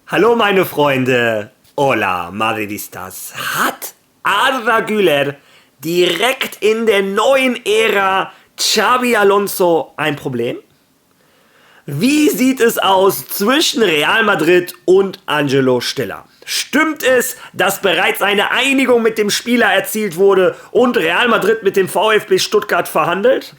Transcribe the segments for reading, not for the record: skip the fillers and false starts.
Hallo meine Freunde, hola Madridistas. Hat Arda Güler direkt in der neuen Ära Xabi Alonso ein Problem? Wie sieht es aus zwischen Real Madrid und Angelo Stiller? Stimmt es, dass bereits eine Einigung mit dem Spieler erzielt wurde und Real Madrid mit dem VfB Stuttgart verhandelt?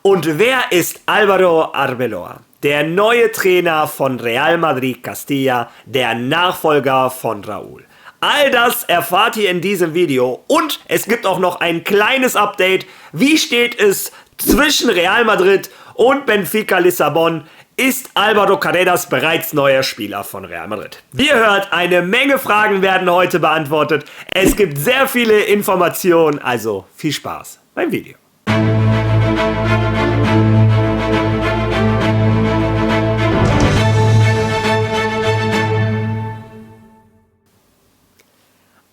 Und wer ist Álvaro Arbeloa? Der neue Trainer von Real Madrid Castilla, der Nachfolger von Raúl. All das erfahrt ihr in diesem Video und es gibt auch noch ein kleines Update. Wie steht es zwischen Real Madrid und Benfica Lissabon? Ist Álvaro Carreras bereits neuer Spieler von Real Madrid? Wie ihr hört, eine Menge Fragen werden heute beantwortet. Es gibt sehr viele Informationen, also viel Spaß beim Video.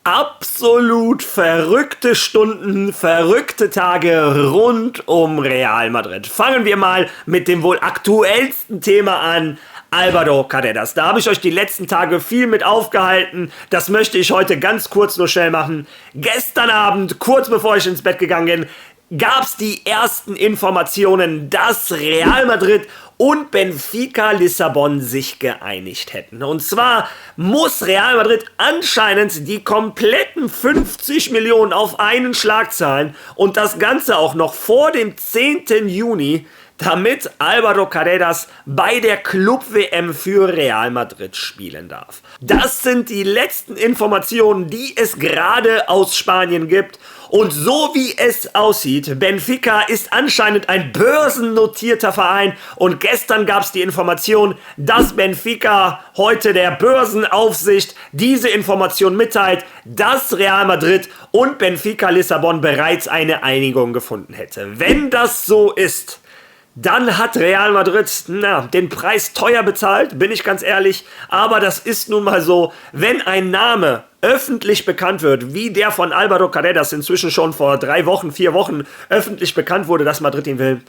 Absolut verrückte Stunden, verrückte Tage rund um Real Madrid. Fangen wir mal mit dem wohl aktuellsten Thema an, Álvaro Carreras. Da habe ich euch die letzten Tage viel mit aufgehalten. Das möchte ich heute ganz kurz nur schnell machen. Gestern Abend, kurz bevor ich ins Bett gegangen bin, gab es die ersten Informationen, dass Real Madrid und Benfica Lissabon sich geeinigt hätten. Und zwar muss Real Madrid anscheinend die kompletten 50 Millionen auf einen Schlag zahlen und das Ganze auch noch vor dem 10. Juni, damit Álvaro Carreras bei der Club-WM für Real Madrid spielen darf. Das sind die letzten Informationen, die es gerade aus Spanien gibt. Und so wie es aussieht, Benfica ist anscheinend ein börsennotierter Verein und gestern gab es die Information, dass Benfica heute der Börsenaufsicht diese Information mitteilt, dass Real Madrid und Benfica Lissabon bereits eine Einigung gefunden hätte. Wenn das so ist, dann hat Real Madrid den Preis teuer bezahlt, bin ich ganz ehrlich. Aber das ist nun mal so, wenn ein Name öffentlich bekannt wird, wie der von Álvaro Carreras inzwischen schon vor 3 Wochen, 4 Wochen öffentlich bekannt wurde, dass Madrid ihn will,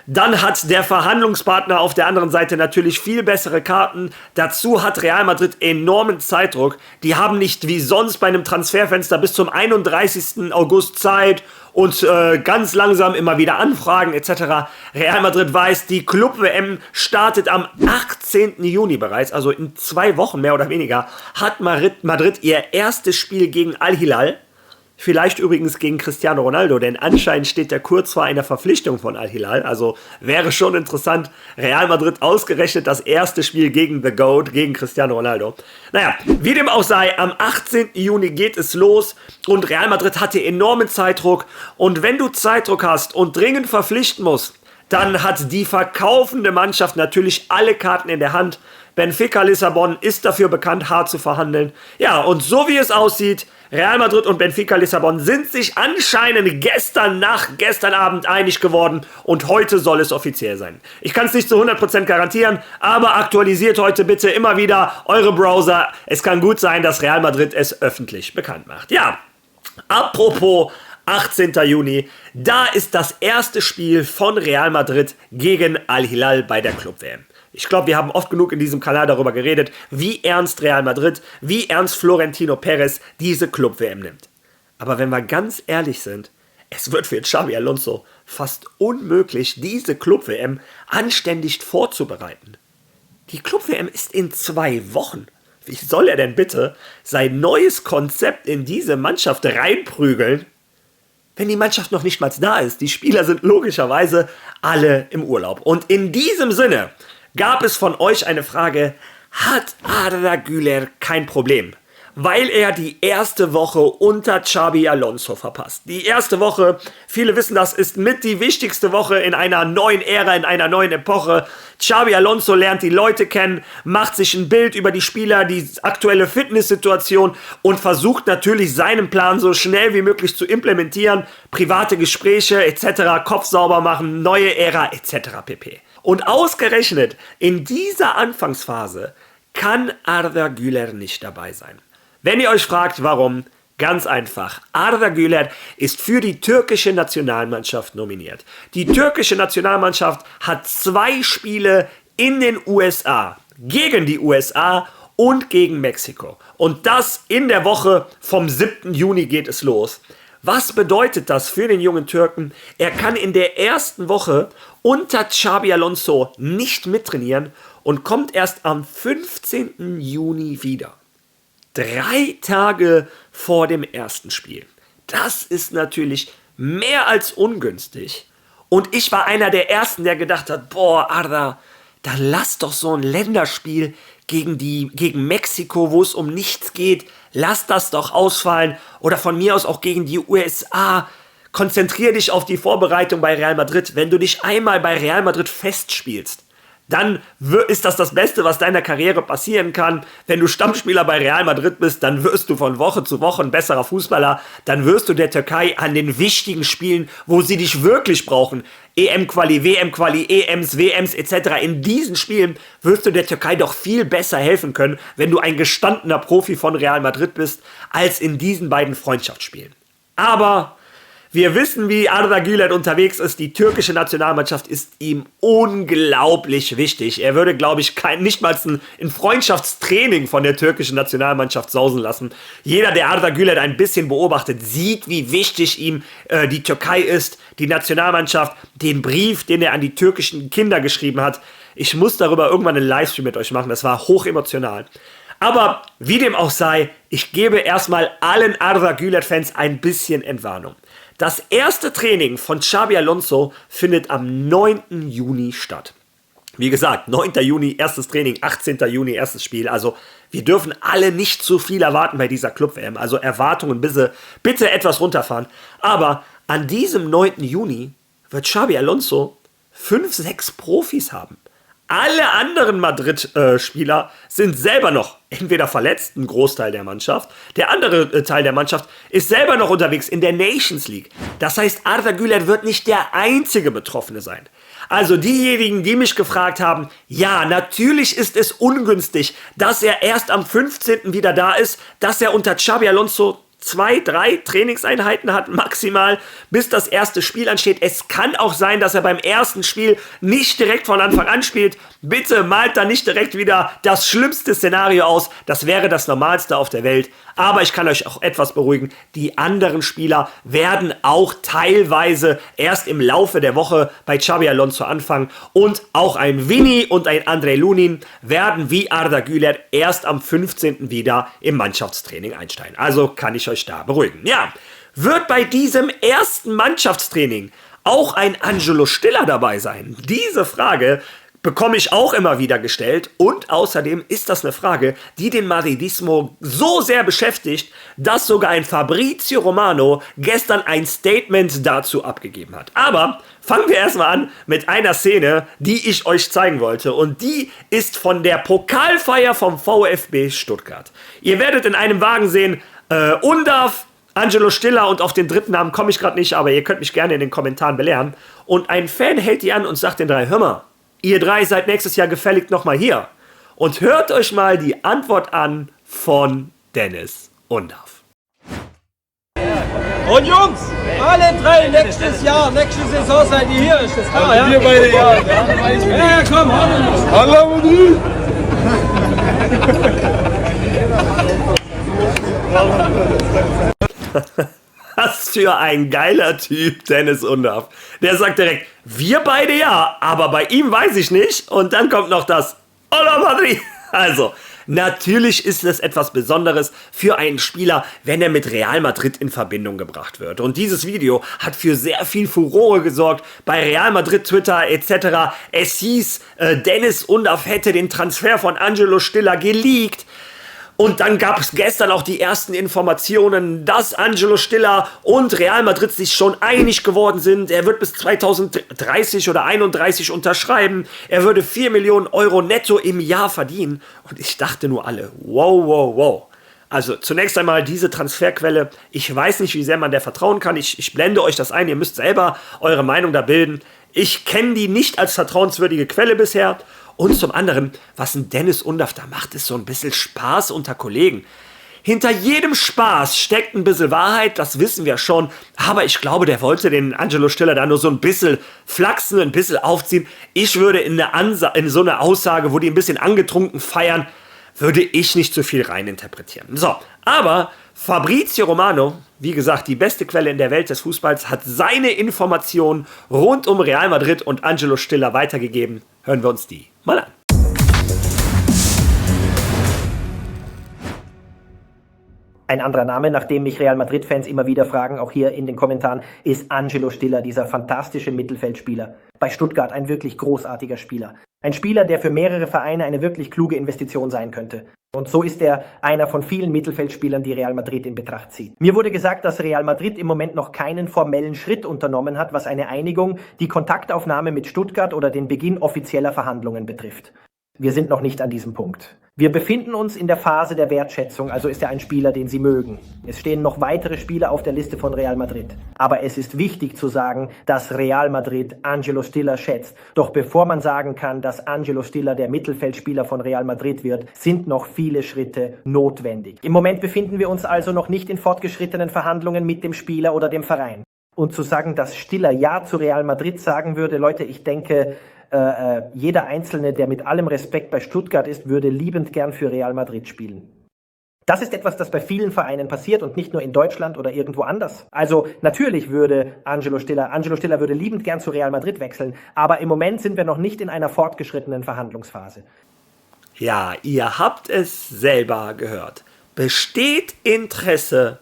dann hat der Verhandlungspartner auf der anderen Seite natürlich viel bessere Karten. Dazu hat Real Madrid enormen Zeitdruck. Die haben nicht wie sonst bei einem Transferfenster bis zum 31. August Zeit und ganz langsam immer wieder Anfragen etc. Real Madrid weiß, die Club-WM startet am 18. Juni bereits, also in 2 Wochen mehr oder weniger, hat Madrid ihr erstes Spiel gegen Al-Hilal. Vielleicht übrigens gegen Cristiano Ronaldo, denn anscheinend steht er kurz vor einer Verpflichtung von Al-Hilal. Also wäre schon interessant, Real Madrid ausgerechnet das erste Spiel gegen The GOAT, gegen Cristiano Ronaldo. Naja, wie dem auch sei, am 18. Juni geht es los und Real Madrid hatte enormen Zeitdruck. Und wenn du Zeitdruck hast und dringend verpflichten musst, dann hat die verkaufende Mannschaft natürlich alle Karten in der Hand. Benfica Lissabon ist dafür bekannt, hart zu verhandeln. Ja, und so wie es aussieht, Real Madrid und Benfica Lissabon sind sich anscheinend gestern Abend einig geworden und heute soll es offiziell sein. Ich kann es nicht zu 100% garantieren, aber aktualisiert heute bitte immer wieder eure Browser. Es kann gut sein, dass Real Madrid es öffentlich bekannt macht. Ja, apropos 18. Juni, da ist das erste Spiel von Real Madrid gegen Al-Hilal bei der Club-WM. Ich glaube, wir haben oft genug in diesem Kanal darüber geredet, wie ernst Real Madrid, wie ernst Florentino Perez diese Club-WM nimmt. Aber wenn wir ganz ehrlich sind, es wird für Xabi Alonso fast unmöglich, diese Club-WM anständig vorzubereiten. Die Club-WM ist in 2 Wochen. Wie soll er denn bitte sein neues Konzept in diese Mannschaft reinprügeln, wenn die Mannschaft noch nicht mal da ist? Die Spieler sind logischerweise alle im Urlaub. Und in diesem Sinne gab es von euch eine Frage: Hat Arda Güler kein Problem, weil er die erste Woche unter Xabi Alonso verpasst? Die erste Woche, viele wissen das, ist mit die wichtigste Woche in einer neuen Ära, in einer neuen Epoche. Xabi Alonso lernt die Leute kennen, macht sich ein Bild über die Spieler, die aktuelle Fitnesssituation und versucht natürlich seinen Plan so schnell wie möglich zu implementieren. Private Gespräche etc., Kopf sauber machen, neue Ära etc. pp. Und ausgerechnet in dieser Anfangsphase kann Arda Güler nicht dabei sein. Wenn ihr euch fragt, warum, ganz einfach. Arda Güler ist für die türkische Nationalmannschaft nominiert. Die türkische Nationalmannschaft hat 2 Spiele in den USA, gegen die USA und gegen Mexiko. Und das in der Woche vom 7. Juni geht es los. Was bedeutet das für den jungen Türken? Er kann in der ersten Woche unter Xabi Alonso nicht mittrainieren und kommt erst am 15. Juni wieder. 3 Tage vor dem ersten Spiel. Das ist natürlich mehr als ungünstig. Und ich war einer der Ersten, der gedacht hat, boah, Arda, dann lass doch so ein Länderspiel gegen Mexiko, wo es um nichts geht, lass das doch ausfallen. Oder von mir aus auch gegen die USA. Konzentrier dich auf die Vorbereitung bei Real Madrid. Wenn du dich einmal bei Real Madrid festspielst, dann ist das Beste, was deiner Karriere passieren kann. Wenn du Stammspieler bei Real Madrid bist, dann wirst du von Woche zu Woche ein besserer Fußballer. Dann wirst du der Türkei an den wichtigen Spielen, wo sie dich wirklich brauchen, EM-Quali, WM-Quali, EMs, WMs etc. In diesen Spielen wirst du der Türkei doch viel besser helfen können, wenn du ein gestandener Profi von Real Madrid bist, als in diesen beiden Freundschaftsspielen. Aber wir wissen, wie Arda Güler unterwegs ist. Die türkische Nationalmannschaft ist ihm unglaublich wichtig. Er würde, glaube ich, nicht mal ein Freundschaftstraining von der türkischen Nationalmannschaft sausen lassen. Jeder, der Arda Güler ein bisschen beobachtet, sieht, wie wichtig ihm die Türkei ist, die Nationalmannschaft, den Brief, den er an die türkischen Kinder geschrieben hat. Ich muss darüber irgendwann einen Livestream mit euch machen. Das war hochemotional. Aber wie dem auch sei, ich gebe erstmal allen Arda Güler-Fans ein bisschen Entwarnung. Das erste Training von Xabi Alonso findet am 9. Juni statt. Wie gesagt, 9. Juni erstes Training, 18. Juni erstes Spiel. Also wir dürfen alle nicht zu viel erwarten bei dieser Club-WM. Also Erwartungen bitte etwas runterfahren. Aber an diesem 9. Juni wird Xabi Alonso 5, 6 Profis haben. Alle anderen Madrid-Spieler sind selber noch entweder verletzt, ein Großteil der Mannschaft. Der andere Teil der Mannschaft ist selber noch unterwegs in der Nations League. Das heißt, Arda Güler wird nicht der einzige Betroffene sein. Also diejenigen, die mich gefragt haben, ja, natürlich ist es ungünstig, dass er erst am 15. wieder da ist, dass er unter Xabi Alonso 2, 3 Trainingseinheiten hat maximal, bis das erste Spiel ansteht. Es kann auch sein, dass er beim ersten Spiel nicht direkt von Anfang an spielt. Bitte malt da nicht direkt wieder das schlimmste Szenario aus. Das wäre das Normalste auf der Welt. Aber ich kann euch auch etwas beruhigen. Die anderen Spieler werden auch teilweise erst im Laufe der Woche bei Xabi Alonso anfangen. Und auch ein Vini und ein André Lunin werden wie Arda Güler erst am 15. wieder im Mannschaftstraining einsteigen. Also kann ich euch da beruhigen. Ja, wird bei diesem ersten Mannschaftstraining auch ein Angelo Stiller dabei sein? Diese Frage bekomme ich auch immer wieder gestellt und außerdem ist das eine Frage, die den Madridismo so sehr beschäftigt, dass sogar ein Fabrizio Romano gestern ein Statement dazu abgegeben hat. Aber fangen wir erstmal an mit einer Szene, die ich euch zeigen wollte und die ist von der Pokalfeier vom VfB Stuttgart. Ihr werdet in einem Wagen sehen, Undav, Angelo Stiller und auf den dritten Namen komme ich gerade nicht, aber ihr könnt mich gerne in den Kommentaren belehren. Und ein Fan hält die an und sagt den drei, hör mal, ihr drei seid nächstes Jahr gefällig nochmal hier. Und hört euch mal die Antwort an von Dennis Undav. Und Jungs, alle drei nächste Saison seid ihr hier, ist das klar, ja? Wir beide, ja. Ja, komm, Hallo, Madrid! Was für ein geiler Typ, Dennis Undav. Der sagt direkt, wir beide ja, aber bei ihm weiß ich nicht. Und dann kommt noch das Hola Madrid. Also, natürlich ist es etwas Besonderes für einen Spieler, wenn er mit Real Madrid in Verbindung gebracht wird. Und dieses Video hat für sehr viel Furore gesorgt bei Real Madrid, Twitter etc. Es hieß, Dennis Undav hätte den Transfer von Angelo Stiller geleakt. Und dann gab es gestern auch die ersten Informationen, dass Angelo Stiller und Real Madrid sich schon einig geworden sind. Er wird bis 2030 oder 31 unterschreiben. Er würde 4 Millionen Euro netto im Jahr verdienen. Und ich dachte nur alle, wow. Also zunächst einmal diese Transferquelle. Ich weiß nicht, wie sehr man der vertrauen kann. Ich blende euch das ein. Ihr müsst selber eure Meinung da bilden. Ich kenne die nicht als vertrauenswürdige Quelle bisher. Und zum anderen, was ein Dennis Undav da macht, ist so ein bisschen Spaß unter Kollegen. Hinter jedem Spaß steckt ein bisschen Wahrheit, das wissen wir schon. Aber ich glaube, der wollte den Angelo Stiller da nur so ein bisschen flachsen, ein bisschen aufziehen. Ich würde in so eine Aussage, wo die ein bisschen angetrunken feiern, würde ich nicht so viel reininterpretieren. So, aber Fabrizio Romano, wie gesagt, die beste Quelle in der Welt des Fußballs, hat seine Informationen rund um Real Madrid und Angelo Stiller weitergegeben. Hören wir uns die mal an. Ein anderer Name, nach dem mich Real Madrid-Fans immer wieder fragen, auch hier in den Kommentaren, ist Angelo Stiller, dieser fantastische Mittelfeldspieler. Bei Stuttgart ein wirklich großartiger Spieler. Ein Spieler, der für mehrere Vereine eine wirklich kluge Investition sein könnte. Und so ist er einer von vielen Mittelfeldspielern, die Real Madrid in Betracht zieht. Mir wurde gesagt, dass Real Madrid im Moment noch keinen formellen Schritt unternommen hat, was eine Einigung, die Kontaktaufnahme mit Stuttgart oder den Beginn offizieller Verhandlungen betrifft. Wir sind noch nicht an diesem Punkt. Wir befinden uns in der Phase der Wertschätzung, also ist er ein Spieler, den Sie mögen. Es stehen noch weitere Spieler auf der Liste von Real Madrid. Aber es ist wichtig zu sagen, dass Real Madrid Angelo Stiller schätzt. Doch bevor man sagen kann, dass Angelo Stiller der Mittelfeldspieler von Real Madrid wird, sind noch viele Schritte notwendig. Im Moment befinden wir uns also noch nicht in fortgeschrittenen Verhandlungen mit dem Spieler oder dem Verein. Und zu sagen, dass Stiller Ja zu Real Madrid sagen würde, Leute, ich denke, jeder Einzelne, der mit allem Respekt bei Stuttgart ist, würde liebend gern für Real Madrid spielen. Das ist etwas, das bei vielen Vereinen passiert und nicht nur in Deutschland oder irgendwo anders. Also natürlich würde Angelo Stiller würde liebend gern zu Real Madrid wechseln, aber im Moment sind wir noch nicht in einer fortgeschrittenen Verhandlungsphase. Ja, ihr habt es selber gehört. Besteht Interesse?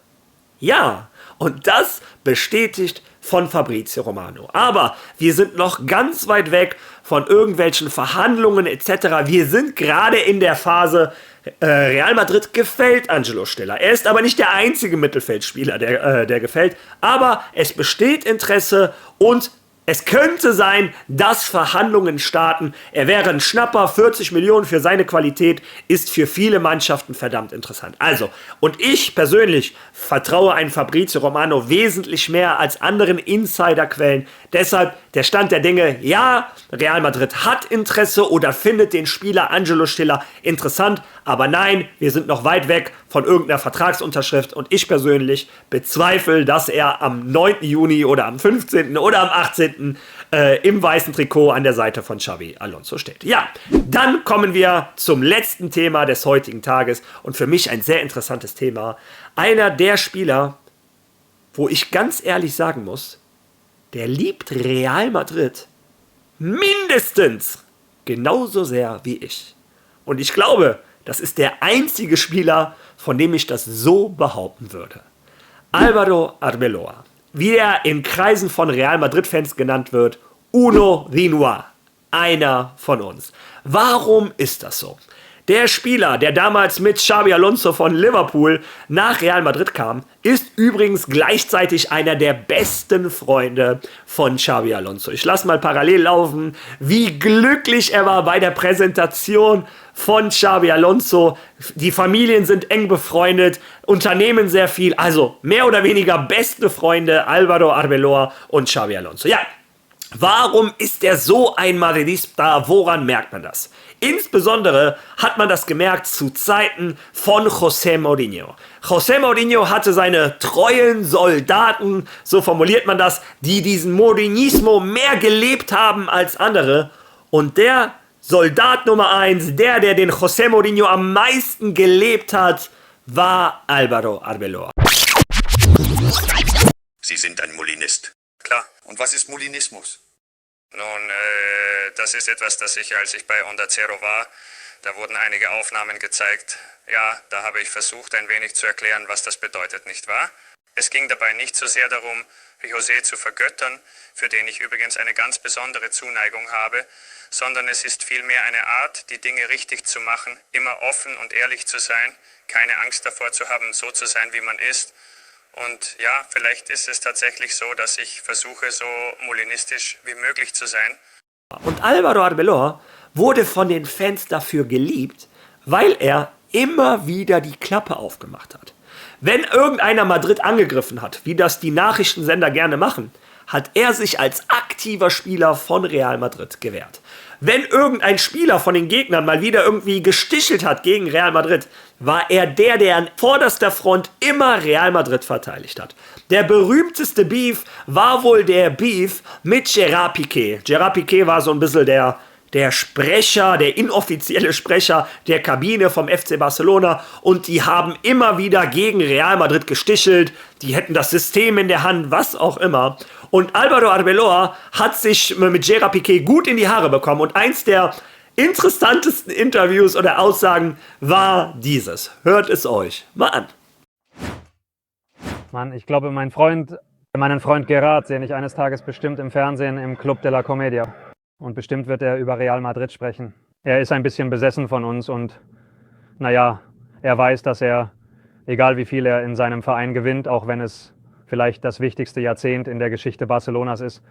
Ja. Und das bestätigt von Fabrizio Romano. Aber wir sind noch ganz weit weg von irgendwelchen Verhandlungen etc. Wir sind gerade in der Phase, Real Madrid gefällt Angelo Stiller. Er ist aber nicht der einzige Mittelfeldspieler, der gefällt. Aber es besteht Interesse und es könnte sein, dass Verhandlungen starten. Er wäre ein Schnapper, 40 Millionen für seine Qualität, ist für viele Mannschaften verdammt interessant. Also, und ich persönlich vertraue einem Fabrizio Romano wesentlich mehr als anderen Insiderquellen. Deshalb der Stand der Dinge, ja, Real Madrid hat Interesse oder findet den Spieler Angelo Stiller interessant, aber nein, wir sind noch weit weg von irgendeiner Vertragsunterschrift und ich persönlich bezweifle, dass er am 9. Juni oder am 15. oder am 18. Im weißen Trikot an der Seite von Xabi Alonso steht. Ja, dann kommen wir zum letzten Thema des heutigen Tages und für mich ein sehr interessantes Thema. Einer der Spieler, wo ich ganz ehrlich sagen muss, der liebt Real Madrid mindestens genauso sehr wie ich. Und ich glaube, das ist der einzige Spieler, von dem ich das so behaupten würde. Álvaro Arbeloa, wie er in Kreisen von Real Madrid-Fans genannt wird, Uno de Noir, einer von uns. Warum ist das so? Der Spieler, der damals mit Xabi Alonso von Liverpool nach Real Madrid kam, ist übrigens gleichzeitig einer der besten Freunde von Xabi Alonso. Ich lasse mal parallel laufen, wie glücklich er war bei der Präsentation von Xabi Alonso. Die Familien sind eng befreundet, unternehmen sehr viel, also mehr oder weniger beste Freunde, Álvaro Arbeloa und Xabi Alonso. Ja, warum ist er so ein Madridista? Woran merkt man das? Insbesondere hat man das gemerkt zu Zeiten von José Mourinho. José Mourinho hatte seine treuen Soldaten, so formuliert man das, die diesen Mourinismo mehr gelebt haben als andere. Und der Soldat Nummer 1, der den José Mourinho am meisten gelebt hat, war Álvaro Arbeloa. Sie sind ein Mourinist. Klar. Und was ist Moulinismus? Nun, das ist etwas, das als ich bei Onda Cero war, da wurden einige Aufnahmen gezeigt. Ja, da habe ich versucht, ein wenig zu erklären, was das bedeutet, nicht wahr? Es ging dabei nicht so sehr darum, José zu vergöttern, für den ich übrigens eine ganz besondere Zuneigung habe, sondern es ist vielmehr eine Art, die Dinge richtig zu machen, immer offen und ehrlich zu sein, keine Angst davor zu haben, so zu sein, wie man ist. Und ja, vielleicht ist es tatsächlich so, dass ich versuche, so moulinistisch wie möglich zu sein. Und Álvaro Arbeloa wurde von den Fans dafür geliebt, weil er immer wieder die Klappe aufgemacht hat. Wenn irgendeiner Madrid angegriffen hat, wie das die Nachrichtensender gerne machen, hat er sich als aktiver Spieler von Real Madrid gewehrt. Wenn irgendein Spieler von den Gegnern mal wieder irgendwie gestichelt hat gegen Real Madrid, war er der an vorderster Front immer Real Madrid verteidigt hat. Der berühmteste Beef war wohl der Beef mit Gerard Piqué. Gerard Piqué war so ein bisschen der der Sprecher, der inoffizielle Sprecher der Kabine vom FC Barcelona, und die haben immer wieder gegen Real Madrid gestichelt, die hätten das System in der Hand, was auch immer. Und Álvaro Arbeloa hat sich mit Gerard Piqué gut in die Haare bekommen, und eins der interessantesten Interviews oder Aussagen war dieses. Hört es euch mal an. Mann, ich glaube, meinen Freund Gerard sehe ich eines Tages bestimmt im Fernsehen im Club de la Comedia. Und bestimmt wird er über Real Madrid sprechen. Er ist ein bisschen besessen von uns und naja, er weiß, dass er, egal wie viel er in seinem Verein gewinnt, auch wenn es vielleicht das wichtigste Jahrzehnt in der Geschichte Barcelonas ist,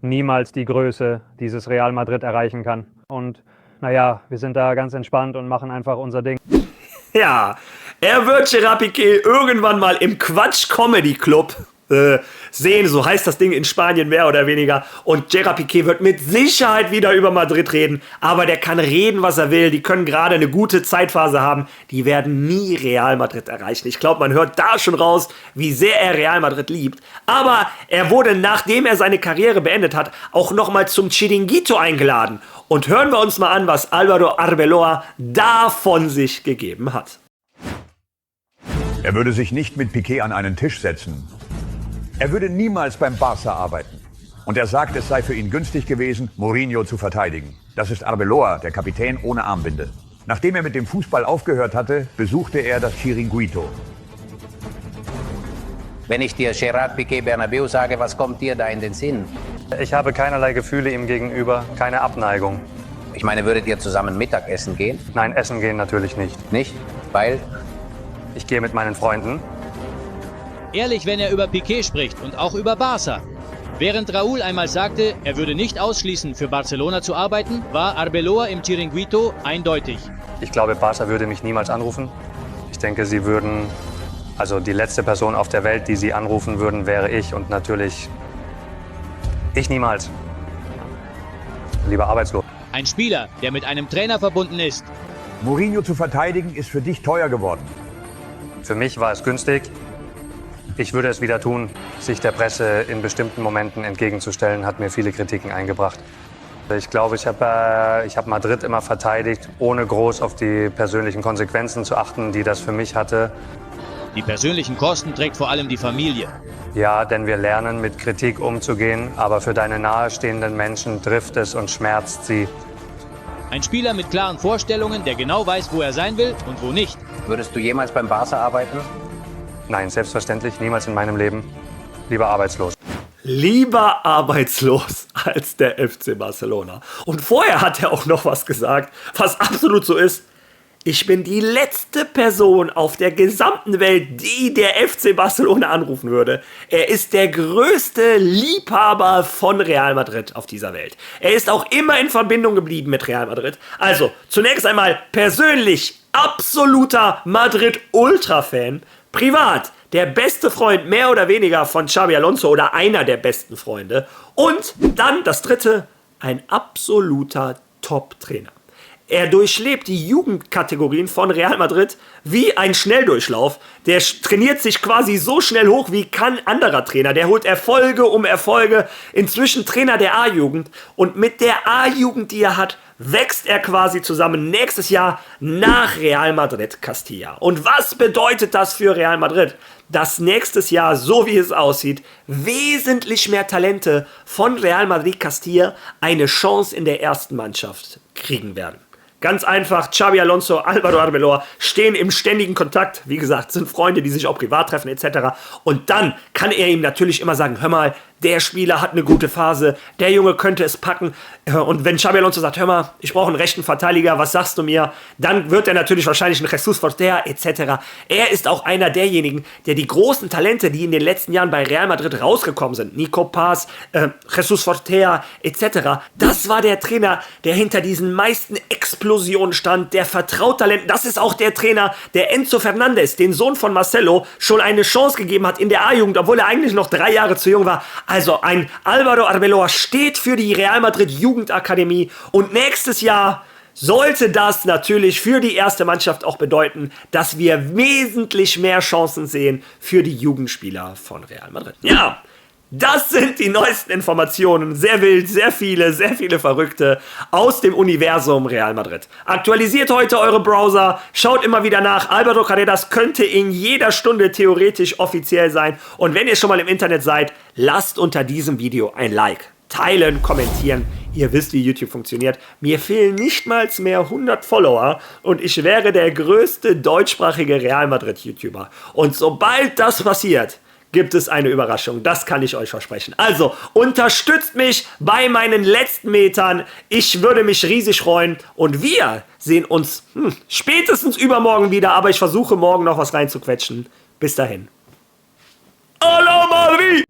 niemals die Größe dieses Real Madrid erreichen kann. Und naja, wir sind da ganz entspannt und machen einfach unser Ding. Ja, er wird Gerard Piqué irgendwann mal im Quatsch Comedy Club sehen, so heißt das Ding in Spanien mehr oder weniger, und Gerard Piqué wird mit Sicherheit wieder über Madrid reden, aber der kann reden, was er will, die können gerade eine gute Zeitphase haben, die werden nie Real Madrid erreichen. Ich glaube, man hört da schon raus, wie sehr er Real Madrid liebt, aber er wurde, nachdem er seine Karriere beendet hat, auch nochmal zum Chiringuito eingeladen, und hören wir uns mal an, was Álvaro Arbeloa da von sich gegeben hat. Er würde sich nicht mit Piqué an einen Tisch setzen. Er würde niemals beim Barça arbeiten. Und er sagt, es sei für ihn günstig gewesen, Mourinho zu verteidigen. Das ist Arbeloa, der Kapitän ohne Armbinde. Nachdem er mit dem Fußball aufgehört hatte, besuchte er das Chiringuito. Wenn ich dir Gerard Piqué Bernabeu sage, was kommt dir da in den Sinn? Ich habe keinerlei Gefühle ihm gegenüber, keine Abneigung. Ich meine, würdet ihr zusammen Mittagessen gehen? Nein, essen gehen natürlich nicht. Nicht? Weil? Ich gehe mit meinen Freunden. Ehrlich, wenn er über Piqué spricht und auch über Barça. Während Raúl einmal sagte, er würde nicht ausschließen, für Barcelona zu arbeiten, war Arbeloa im Chiringuito eindeutig. Ich glaube, Barça würde mich niemals anrufen. Ich denke, sie würden, also die letzte Person auf der Welt, die sie anrufen würden, wäre ich, und natürlich ich niemals. Lieber arbeitslos. Ein Spieler, der mit einem Trainer verbunden ist. Mourinho zu verteidigen ist für dich teuer geworden. Für mich war es günstig. Ich würde es wieder tun. Sich der Presse in bestimmten Momenten entgegenzustellen, hat mir viele Kritiken eingebracht. Ich glaube, ich hab Madrid immer verteidigt, ohne groß auf die persönlichen Konsequenzen zu achten, die das für mich hatte. Die persönlichen Kosten trägt vor allem die Familie. Ja, denn wir lernen, mit Kritik umzugehen, aber für deine nahestehenden Menschen trifft es und schmerzt sie. Ein Spieler mit klaren Vorstellungen, der genau weiß, wo er sein will und wo nicht. Würdest du jemals beim Barça arbeiten? Nein, selbstverständlich, niemals in meinem Leben. Lieber arbeitslos. Lieber arbeitslos als der FC Barcelona. Und vorher hat er auch noch was gesagt, was absolut so ist. Ich bin die letzte Person auf der gesamten Welt, die der FC Barcelona anrufen würde. Er ist der größte Liebhaber von Real Madrid auf dieser Welt. Er ist auch immer in Verbindung geblieben mit Real Madrid. Also, zunächst einmal persönlich absoluter Madrid-Ultra-Fan. Privat der beste Freund mehr oder weniger von Xabi Alonso oder einer der besten Freunde. Und dann das dritte, ein absoluter Top-Trainer. Er durchlebt die Jugendkategorien von Real Madrid wie ein Schnelldurchlauf. Der trainiert sich quasi so schnell hoch wie kein anderer Trainer. Der holt Erfolge um Erfolge. Inzwischen Trainer der A-Jugend. Und mit der A-Jugend, die er hat, wächst er quasi zusammen nächstes Jahr nach Real Madrid Castilla. Und was bedeutet das für Real Madrid? Dass nächstes Jahr, so wie es aussieht, wesentlich mehr Talente von Real Madrid Castilla eine Chance in der ersten Mannschaft kriegen werden. Ganz einfach, Xabi Alonso, Álvaro Arbeloa stehen im ständigen Kontakt. Wie gesagt, sind Freunde, die sich auch privat treffen etc. Und dann kann er ihm natürlich immer sagen, hör mal, der Spieler hat eine gute Phase, der Junge könnte es packen. Und wenn Xabi Alonso sagt, hör mal, ich brauche einen rechten Verteidiger, was sagst du mir? Dann wird er natürlich wahrscheinlich einen Jesus Fortea etc. Er ist auch einer derjenigen, der die großen Talente, die in den letzten Jahren bei Real Madrid rausgekommen sind, Nico Paz, Jesus Fortea etc., das war der Trainer, der hinter diesen meisten Explosionen stand, der vertraut Talenten. Das ist auch der Trainer, der Enzo Fernandez, den Sohn von Marcelo, schon eine Chance gegeben hat in der A-Jugend, obwohl er eigentlich noch 3 Jahre zu jung war. Also ein Álvaro Arbeloa steht für die Real Madrid Jugendakademie und nächstes Jahr sollte das natürlich für die erste Mannschaft auch bedeuten, dass wir wesentlich mehr Chancen sehen für die Jugendspieler von Real Madrid. Ja, Das sind die neuesten Informationen. Sehr wild, sehr viele Verrückte aus dem Universum Real Madrid. Aktualisiert heute eure Browser, schaut immer wieder nach. Alvaro Carreras könnte in jeder Stunde theoretisch offiziell sein. Und wenn ihr schon mal im Internet seid, lasst unter diesem Video ein Like. Teilen, kommentieren. Ihr wisst, wie YouTube funktioniert. Mir fehlen nicht mal mehr 100 Follower und ich wäre der größte deutschsprachige Real Madrid YouTuber. Und sobald das passiert, gibt es eine Überraschung. Das kann ich euch versprechen. Also, unterstützt mich bei meinen letzten Metern. Ich würde mich riesig freuen. Und wir sehen uns spätestens übermorgen wieder. Aber ich versuche morgen noch was reinzuquetschen. Bis dahin. Hola Madrid!